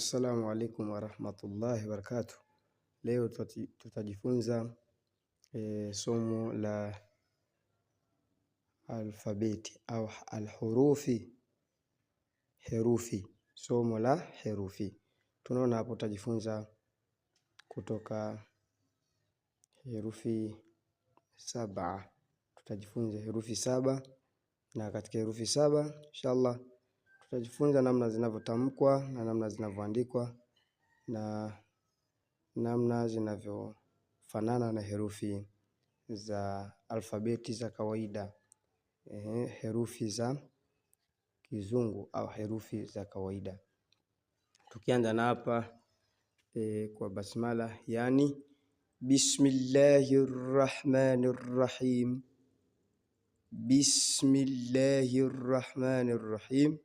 Assalamu alaikum warahmatullahi wabarakatuh. Leo tutajifunza somo la alfabeti au alhurufi, herufi. Somo la herufi. Tunaona hapo tutajifunza kutoka herufi 7. Tutajifunza herufi 7, na katika herufi 7 inshallah tutajifunza namna zinavyotamkwa na namna zinavyoandikwa na namna zinavyofanana na herufi za alfabeti za kawaida, herufi za kizungu au herufi za kawaida. Tukianza na hapa kwa basmala, yani Bismillahirrahmanirrahim. Bismillahirrahmanirrahim.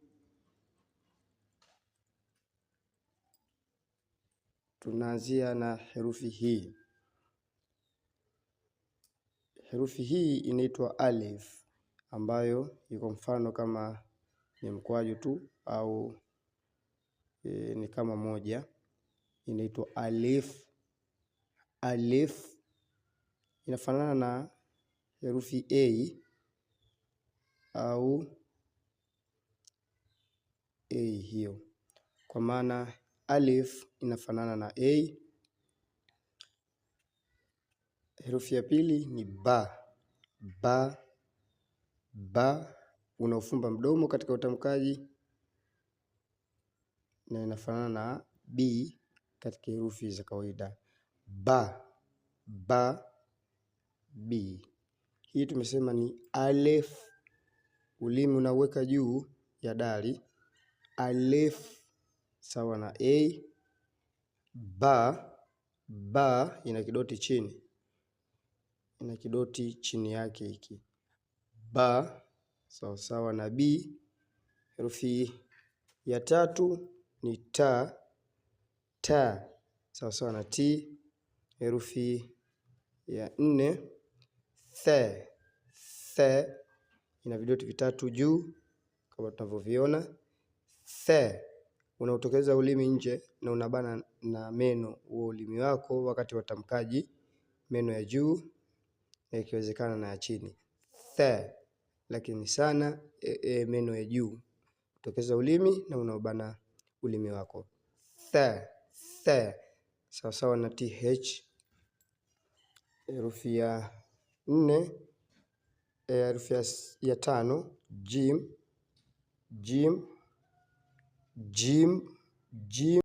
Tunaanzia na herufi hii. Herufi hii inaitwa alif, ambayo iko mfano kama ni mkwaju tu au ni kama moja. Inaitwa alif. Alif inafanana na herufi a au a hiyo, kwa maana alif inafanana na a. Herufi ya pili ni ba. Ba, ba unaofumba mdomo katika utamkaji, na inafanana na b katika herufi za kawaida. Ba, ba, b. Hii tumesema ni alif, ulimi unaweka juu ya dali. Alif sawa na a. Ba, ba ina kidoti chini, ina kidoti chini yake hiki. Ba sawa sawa na b. Herufi ya tatu ni ta. Ta sawa sawa na t. Herufi ya nne the. The ina vidoti vitatu juu kama tunavyoviona. The unautokeza ulimi nje na unabana na meno huo ulimi wako wakati wa tamkaji, meno ya juu na ikiwezekana na ya chini. The, lakini sana meno ya juu, utokeza ulimi na unaubana ulimi wako. The, the sawa sawa na th. Herufi ya nne, herufi ya tano jim. Jim, jim, jim.